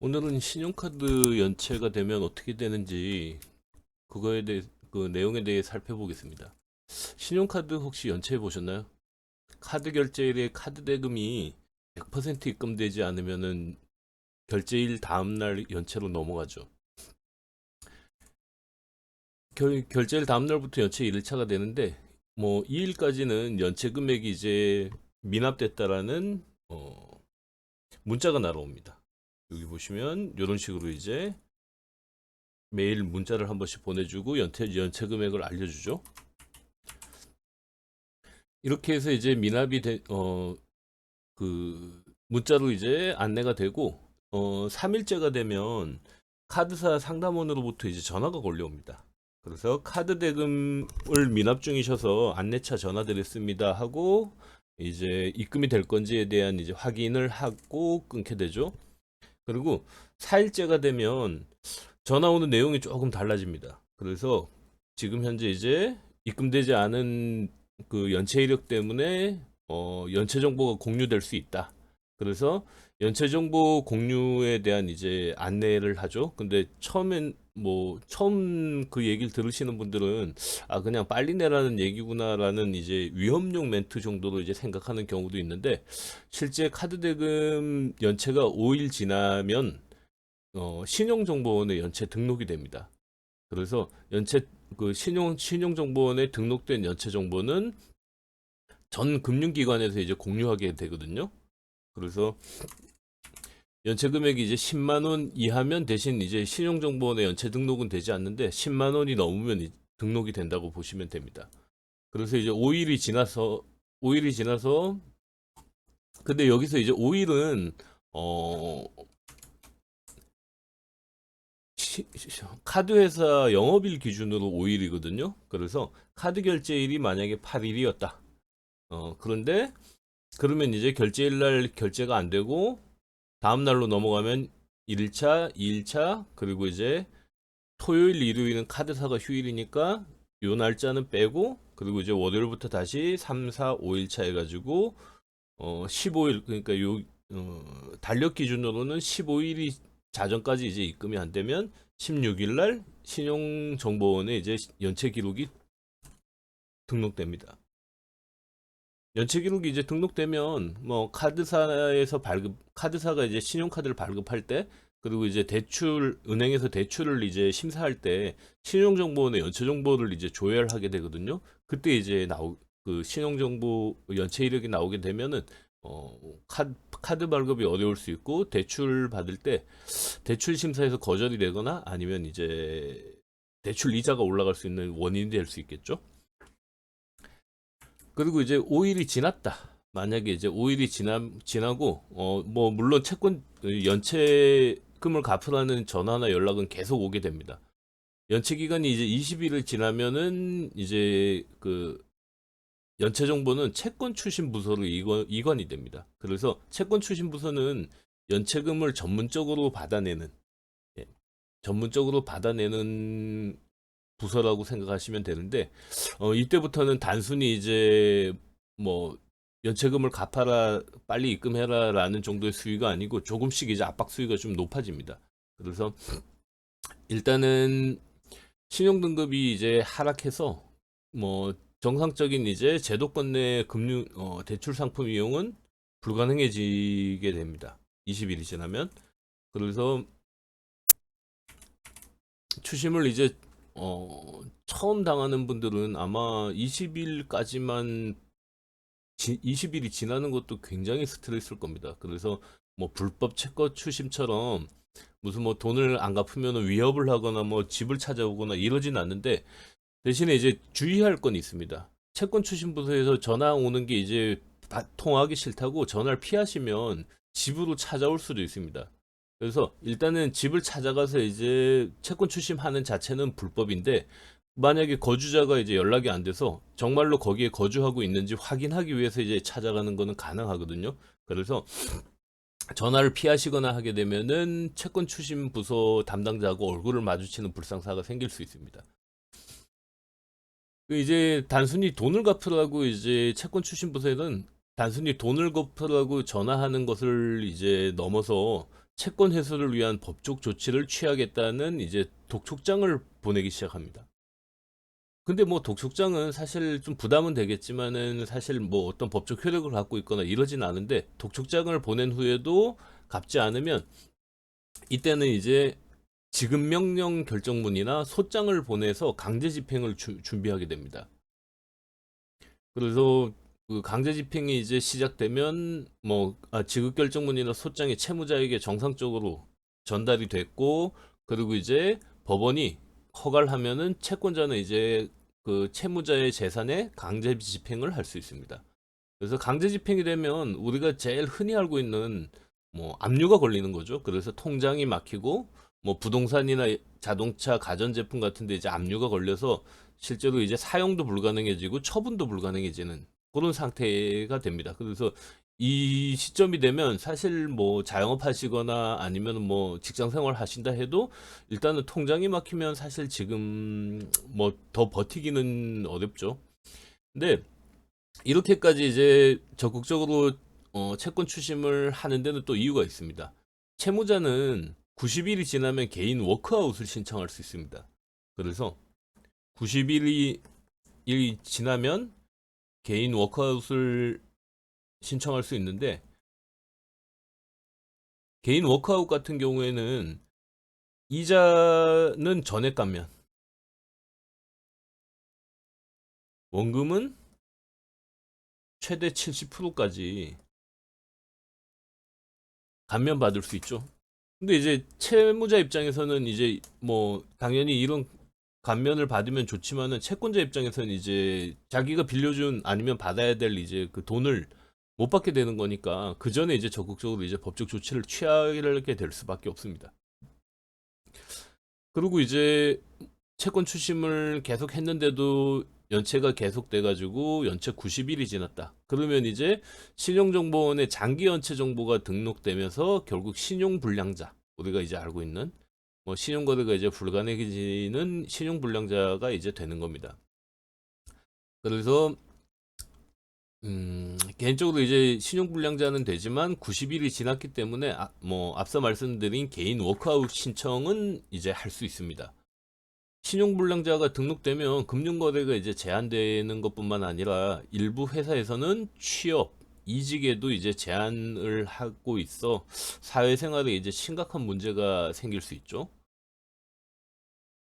오늘은 신용카드 연체가 되면 어떻게 되는지 그거에 대해 그 내용에 대해 살펴보겠습니다. 신용카드 혹시 연체해 보셨나요? 카드 결제일에 카드 대금이 100% 입금되지 않으면은 결제일 다음날 연체로 넘어가죠. 결제일 다음날부터 연체 1일차가 되는데 뭐 2일까지는 연체 금액이 이제 미납됐다라는 문자가 날아옵니다. 여기 보시면 이런 식으로 이제 매일 문자를 한 번씩 보내주고 연체 금액을 알려주죠. 이렇게 해서 이제 그 문자로 이제 안내가 되고 3일째가 되면 카드사 상담원으로부터 이제 전화가 걸려옵니다. 그래서 카드 대금을 미납 중이셔서 안내차 전화드렸습니다 하고 이제 입금이 될 건지에 대한 이제 확인을 하고 끊게 되죠. 그리고 4일째가 되면 전화 오는 내용이 조금 달라집니다. 그래서 지금 현재 이제 입금되지 않은 그 연체 이력 때문에 연체 정보가 공유될 수 있다. 그래서 연체 정보 공유에 대한 이제 안내를 하죠. 근데 처음 그 얘기를 들으시는 분들은 그냥 빨리 내라는 얘기구나라는 이제 위험용 멘트 정도로 이제 생각하는 경우도 있는데 실제 카드 대금 연체가 5일 지나면 신용정보원에 연체 등록이 됩니다. 그래서 신용정보원에 등록된 연체 정보는 전 금융기관에서 이제 공유하게 되거든요. 그래서 연체 금액이 이제 10만 원 이하면 대신 이제 신용정보원에 연체 등록은 되지 않는데 10만 원이 넘으면 등록이 된다고 보시면 됩니다. 그래서 이제 5일이 지나서 근데 여기서 이제 5일은 어 카드 회사 영업일 기준으로 5일이거든요. 그래서 카드 결제일이 만약에 8일이었다. 그런데 그러면 이제 결제일 날 결제가 안 되고 다음 날로 넘어가면 1일차, 2일차, 그리고 이제 토요일, 일요일은 카드사가 휴일이니까 요 날짜는 빼고 그리고 이제 월요일부터 다시 3, 4, 5일차 해가지고 15일 그러니까 달력 기준으로는 15일이 자정까지 이제 입금이 안 되면 16일 날 신용정보원에 이제 연체 기록이 등록됩니다. 연체 기록이 이제 등록되면 뭐 카드사가 이제 신용카드를 발급할 때 그리고 이제 은행에서 대출을 이제 심사할 때 신용정보원의 연체 정보를 이제 조회하게 되거든요. 그때 이제 그 신용정보 연체 이력이 나오게 되면은 어, 카드 발급이 어려울 수 있고 대출 받을 때 대출 심사에서 거절이 되거나 아니면 이제 대출 이자가 올라갈 수 있는 원인이 될 수 있겠죠. 그리고 이제 5일이 지났다. 만약에 이제 5일이 지나고 뭐 물론 채권 연체금을 갚으라는 전화나 연락은 계속 오게 됩니다. 연체 기간이 이제 20일을 지나면은 이제 그 연체 정보는 채권 추심 부서로 이관이 됩니다. 그래서 채권 추심 부서는 연체금을 예, 전문적으로 받아내는 부서라고 생각하시면 되는데 이때부터는 단순히 이제 뭐 연체금을 갚아라 빨리 입금해라라는 정도의 수위가 아니고 조금씩 이제 압박 수위가 좀 높아집니다. 그래서 일단은 신용 등급이 이제 하락해서 뭐 정상적인 이제 제도권 내 대출 상품 이용은 불가능해지게 됩니다. 20일이 지나면. 그래서 추심을 이제 처음 당하는 분들은 아마 20일이 지나는 것도 굉장히 스트레스일 겁니다. 그래서 뭐 불법 채권 추심처럼 무슨 뭐 돈을 안 갚으면 위협을 하거나 뭐 집을 찾아오거나 이러진 않는데 대신에 이제 주의할 건 있습니다. 채권 추심부서에서 전화 오는 게 이제 통화하기 싫다고 전화를 피하시면 집으로 찾아올 수도 있습니다. 그래서 일단은 집을 찾아가서 이제 채권 추심하는 자체는 불법인데 만약에 거주자가 이제 연락이 안 돼서 정말로 거기에 거주하고 있는지 확인하기 위해서 이제 찾아가는 거는 가능하거든요. 그래서 전화를 피하시거나 하게 되면은 채권 추심 부서 담당자하고 얼굴을 마주치는 불상사가 생길 수 있습니다. 이제 단순히 돈을 갚으라고 이제 채권 추심 부서에는 단순히 돈을 갚으라고 전화하는 것을 이제 넘어서 채권 회수를 위한 법적 조치를 취하겠다는 이제 독촉장을 보내기 시작합니다. 근데 뭐 독촉장은 사실 좀 부담은 되겠지만은 사실 뭐 어떤 법적 효력을 갖고 있거나 이러진 않은데, 독촉장을 보낸 후에도 갚지 않으면 이때는 이제 지급명령 결정문이나 소장을 보내서 강제 집행을 준비하게 됩니다. 그래서 그 강제 집행이 이제 시작되면 뭐 지급 결정문이나 소장이 채무자에게 정상적으로 전달이 됐고, 그리고 이제 법원이 허가를 하면은 채권자는 이제 그 채무자의 재산에 강제 집행을 할 수 있습니다. 그래서 강제 집행이 되면 우리가 제일 흔히 알고 있는 뭐 압류가 걸리는 거죠. 그래서 통장이 막히고 뭐 부동산이나 자동차, 가전제품 같은 데 이제 압류가 걸려서 실제로 이제 사용도 불가능해지고 처분도 불가능해지는 그런 상태가 됩니다. 그래서 이 시점이 되면 사실 뭐 자영업 하시거나 아니면 뭐 직장 생활 하신다 해도 일단은 통장이 막히면 사실 지금 뭐 더 버티기는 어렵죠. 근데 이렇게까지 이제 적극적으로 채권 추심을 하는 데는 또 이유가 있습니다. 채무자는 90일이 지나면 개인 워크아웃을 신청할 수 있습니다. 그래서 90일이 지나면 개인 워크아웃을 신청할 수 있는데, 개인 워크아웃 같은 경우에는 이자는 전액 감면, 원금은 최대 70%까지 감면받을 수 있죠. 근데 이제 채무자 입장에서는 이제 뭐 당연히 이런 감면을 받으면 좋지만은, 채권자 입장에서는 이제 자기가 빌려준 아니면 받아야 될 이제 그 돈을 못 받게 되는 거니까 그 전에 이제 적극적으로 이제 법적 조치를 취하게 될 수밖에 없습니다. 그리고 이제 채권 추심을 계속 했는데도 연체가 계속돼 가지고 연체 90일이 지났다. 그러면 이제 신용정보원에 장기 연체 정보가 등록되면서 결국 신용불량자, 우리가 이제 알고 있는 뭐 신용거래가 이제 불가능해지는 신용불량자가 이제 되는 겁니다. 그래서 개인적으로 이제 신용불량자는 되지만 90일이 지났기 때문에 뭐 앞서 말씀드린 개인 워크아웃 신청은 이제 할 수 있습니다. 신용불량자가 등록되면 금융거래가 이제 제한되는 것뿐만 아니라 일부 회사에서는 취업, 이직에도 이제 제한을 하고 있어 사회생활에 이제 심각한 문제가 생길 수 있죠.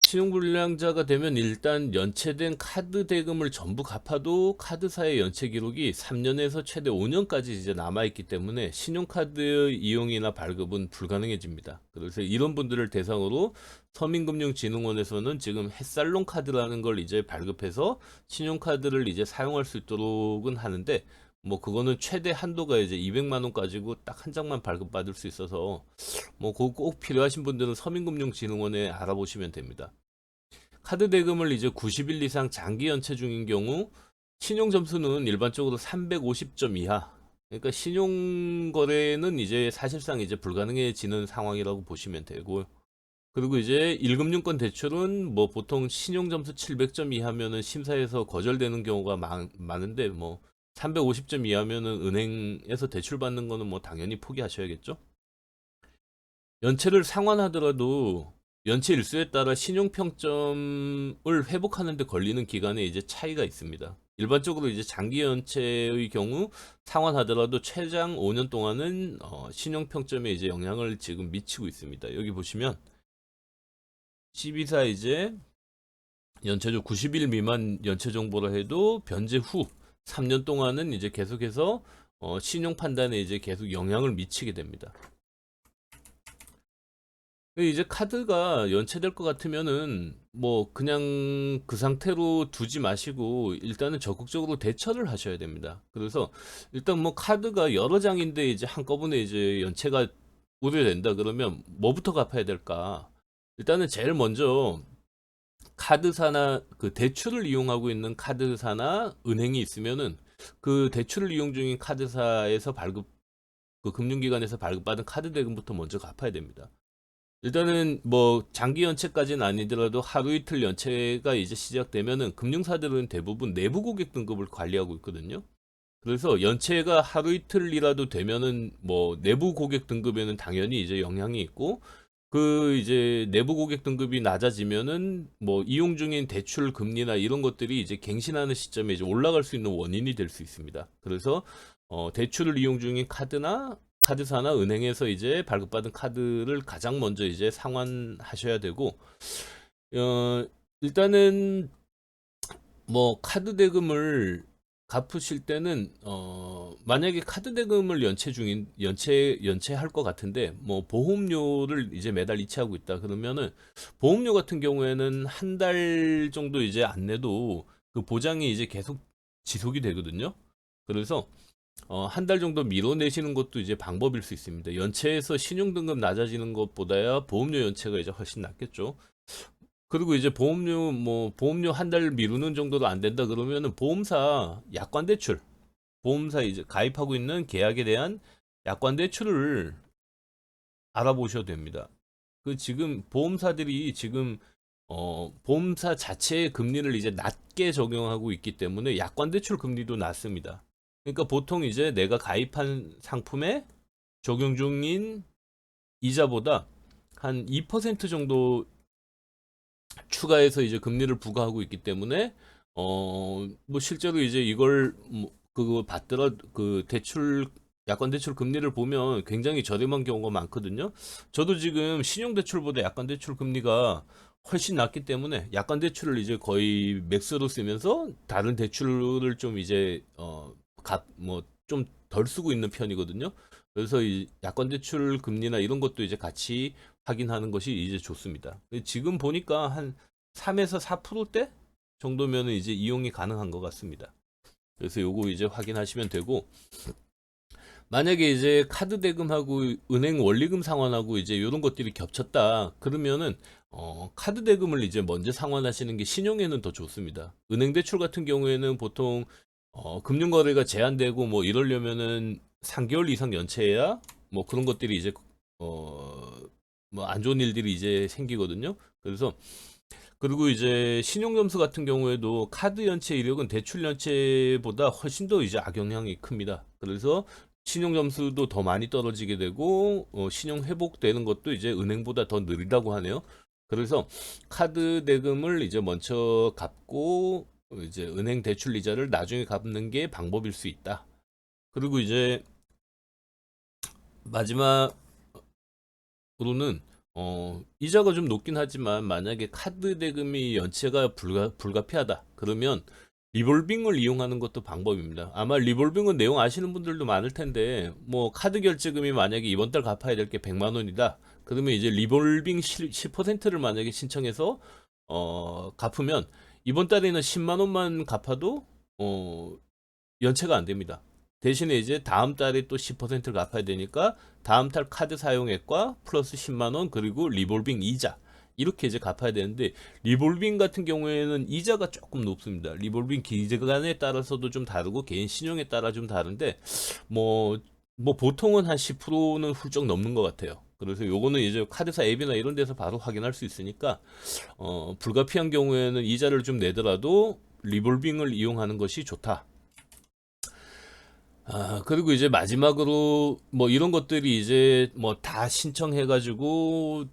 신용불량자가 되면 일단 연체된 카드 대금을 전부 갚아도 카드사의 연체 기록이 3년에서 최대 5년까지 이제 남아있기 때문에 신용카드 이용이나 발급은 불가능해집니다. 그래서 이런 분들을 대상으로 서민금융진흥원에서는 지금 햇살론 카드라는 걸 이제 발급해서 신용카드를 이제 사용할 수 있도록은 하는데, 뭐 그거는 최대 한도가 이제 200만 원까지고 딱 한 장만 발급받을 수 있어서 뭐 그거 꼭 필요하신 분들은 서민금융진흥원에 알아보시면 됩니다. 카드 대금을 이제 90일 이상 장기 연체 중인 경우 신용 점수는 일반적으로 350점 이하. 그러니까 신용 거래는 이제 사실상 이제 불가능해지는 상황이라고 보시면 되고, 그리고 이제 1금융권 대출은 뭐 보통 신용 점수 700점 이하면은 심사에서 거절되는 경우가 많은데, 뭐 350점 이하면은 은행에서 대출 받는 거는 뭐 당연히 포기하셔야겠죠. 연체를 상환하더라도 연체 일수에 따라 신용평점을 회복하는 데 걸리는 기간에 이제 차이가 있습니다. 일반적으로 이제 장기 연체의 경우 상환하더라도 최장 5년 동안은 신용평점에 이제 영향을 지금 미치고 있습니다. 여기 보시면 12사 이제 연체조 90일 미만 연체 정보를 해도 변제 후 3년 동안은 이제 계속해서 신용 판단에 이제 계속 영향을 미치게 됩니다. 이제 카드가 연체될 것 같으면은 뭐 그냥 그 상태로 두지 마시고 일단은 적극적으로 대처를 하셔야 됩니다. 그래서 일단 뭐 카드가 여러 장인데 이제 한꺼번에 이제 연체가 우려된다 그러면 뭐부터 갚아야 될까? 일단은 제일 먼저 카드사나 그 대출을 이용하고 있는 카드사나 은행이 있으면은 그 대출을 이용 중인 카드사에서 그 금융기관에서 발급받은 카드 대금부터 먼저 갚아야 됩니다. 일단은 뭐 장기 연체까지는 아니더라도 하루 이틀 연체가 이제 시작되면은 금융사들은 대부분 내부 고객 등급을 관리하고 있거든요. 그래서 연체가 하루 이틀이라도 되면은 뭐 내부 고객 등급에는 당연히 이제 영향이 있고, 그 이제 내부 고객 등급이 낮아지면은 뭐 이용 중인 대출 금리나 이런 것들이 이제 갱신하는 시점에 이제 올라갈 수 있는 원인이 될 수 있습니다. 그래서 대출을 이용 중인 카드나 카드사나 은행에서 이제 발급받은 카드를 가장 먼저 이제 상환하셔야 되고, 어, 일단은 뭐 카드 대금을 갚으실 때는 만약에 카드 대금을 연체할 것 같은데 뭐 보험료를 이제 매달 이체하고 있다 그러면은, 보험료 같은 경우에는 한 달 정도 이제 안 내도 그 보장이 이제 계속 지속이 되거든요. 그래서 한 달 정도 미뤄내시는 것도 이제 방법일 수 있습니다. 연체해서 신용등급 낮아지는 것보다야 보험료 연체가 이제 훨씬 낫겠죠. 그리고 이제 보험료 한 달 미루는 정도도 안 된다 그러면은 보험사 약관 대출, 보험사 이제 가입하고 있는 계약에 대한 약관 대출을 알아보셔도 됩니다. 그 지금 보험사들이 지금 보험사 자체의 금리를 이제 낮게 적용하고 있기 때문에 약관 대출 금리도 낮습니다. 그러니까 보통 이제 내가 가입한 상품에 적용 중인 이자보다 한 2% 정도 추가해서 이제 금리를 부과하고 있기 때문에 뭐 실제로 이제 이걸 뭐 그거 받더라 그 대출 약관 대출 금리를 보면 굉장히 저렴한 경우가 많거든요. 저도 지금 신용 대출보다 약관 대출 금리가 훨씬 낮기 때문에 약관 대출을 이제 거의 맥스로 쓰면서 다른 대출을 좀 이제 뭐 좀 덜 쓰고 있는 편이거든요. 그래서 이 약관 대출 금리나 이런 것도 이제 같이 확인하는 것이 이제 좋습니다. 지금 보니까 한 3에서 4%대 정도면은 이제 이용이 가능한 것 같습니다. 그래서 요거 이제 확인하시면 되고, 만약에 이제 카드 대금하고 은행 원리금 상환하고 이제 이런 것들이 겹쳤다 그러면은 카드 대금을 이제 먼저 상환하시는 게 신용에는 더 좋습니다. 은행 대출 같은 경우에는 보통 금융거래가 제한되고 뭐 이러려면은 3개월 이상 연체해야 뭐 그런 것들이 이제 뭐 안 좋은 일들이 이제 생기거든요. 그래서 그리고 이제 신용점수 같은 경우에도 카드 연체 이력은 대출 연체보다 훨씬 더 이제 악영향이 큽니다. 그래서 신용점수도 더 많이 떨어지게 되고 신용 회복되는 것도 이제 은행보다 더 느리다고 하네요. 그래서 카드 대금을 이제 먼저 갚고 이제 은행 대출 이자를 나중에 갚는 게 방법일 수 있다. 그리고 이제 마지막으로는 이자가 좀 높긴 하지만 만약에 카드 대금이 연체가 불가피하다 그러면 리볼빙을 이용하는 것도 방법입니다. 아마 리볼빙은 내용 아시는 분들도 많을 텐데, 뭐 카드 결제금이 만약에 이번 달 갚아야 될 게 100만 원이다 그러면 이제 리볼빙 10%를 만약에 신청해서 갚으면 이번 달에는 10만 원만 갚아도 연체가 안 됩니다. 대신에 이제 다음 달에 또 10%를 갚아야 되니까 다음 달 카드 사용액과 플러스 10만 원 그리고 리볼빙 이자 이렇게 이제 갚아야 되는데, 리볼빙 같은 경우에는 이자가 조금 높습니다. 리볼빙 기간에 따라서도 좀 다르고 개인 신용에 따라 좀 다른데 뭐 보통은 한 10%는 훌쩍 넘는 것 같아요. 그래서 요거는 이제 카드사 앱이나 이런 데서 바로 확인할 수 있으니까 불가피한 경우에는 이자를 좀 내더라도 리볼빙을 이용하는 것이 좋다. 그리고 이제 마지막으로 뭐 이런 것들이 이제 뭐 다 신청해가지고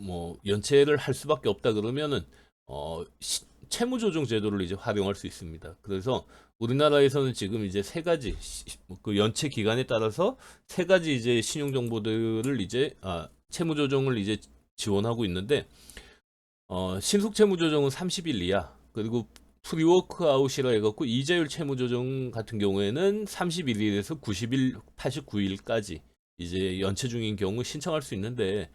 뭐 연체를 할 수밖에 없다 그러면은 채무조정 제도를 이제 활용할 수 있습니다. 그래서 우리나라에서는 지금 이제 세 가지 그 연체 기간에 따라서 세 가지 이제 신용 정보들을 이제 채무조정을 이제 지원하고 있는데, 신속 채무조정은 30일 이하, 그리고 프리워크아웃이라 해갖고 이자율 채무조정 같은 경우에는 31일에서 90일, 89일까지 이제 연체 중인 경우 신청할 수 있는데,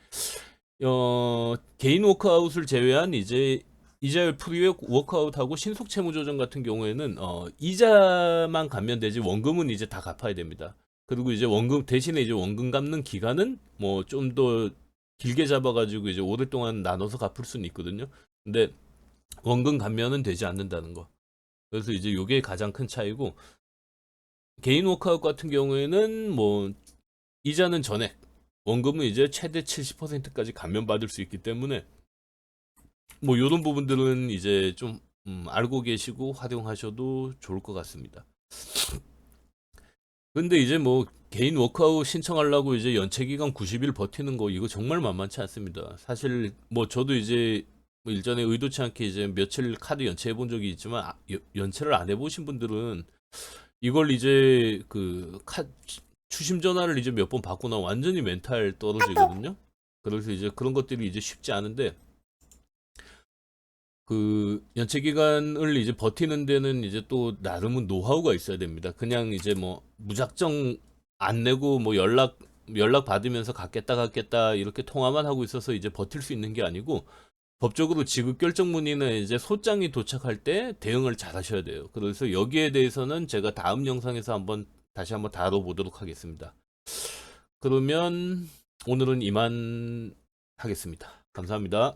개인 워크아웃을 제외한 이제 이자율 프리워크아웃하고 신속 채무조정 같은 경우에는 이자만 갚면 되지 원금은 이제 다 갚아야 됩니다. 그리고 이제 원금 대신에 이제 원금 갚는 기간은 뭐 좀 더 길게 잡아가지고 이제 오랫동안 나눠서 갚을 수는 있거든요. 근데 원금 감면은 되지 않는다는 거. 그래서 이제 요게 가장 큰 차이고, 개인 워크아웃 같은 경우에는 뭐 이자는 전액, 원금은 이제 최대 70%까지 감면받을 수 있기 때문에 뭐 요런 부분들은 이제 좀 알고 계시고 활용하셔도 좋을 것 같습니다. 근데 이제 뭐 개인 워크아웃 신청하려고 이제 연체 기간 90일 버티는 거 이거 정말 만만치 않습니다. 사실 뭐 저도 이제 뭐 일전에 의도치 않게 이제 며칠 카드 연체해 본 적이 있지만 연체를 안 해보신 분들은 이걸 이제 추심 전화를 이제 몇 번 받고 나면 완전히 멘탈 떨어지거든요. 그래서 이제 그런 것들이 이제 쉽지 않은데 그 연체 기간을 이제 버티는 데는 이제 또 나름은 노하우가 있어야 됩니다. 그냥 이제 뭐 무작정 안 내고 뭐 연락 받으면서 갖겠다 이렇게 통화만 하고 있어서 이제 버틸 수 있는 게 아니고 법적으로 지급 결정 문의는 이제 소장이 도착할 때 대응을 잘 하셔야 돼요. 그래서 여기에 대해서는 제가 다음 영상에서 다시 한번 다뤄보도록 하겠습니다. 그러면 오늘은 이만 하겠습니다. 감사합니다.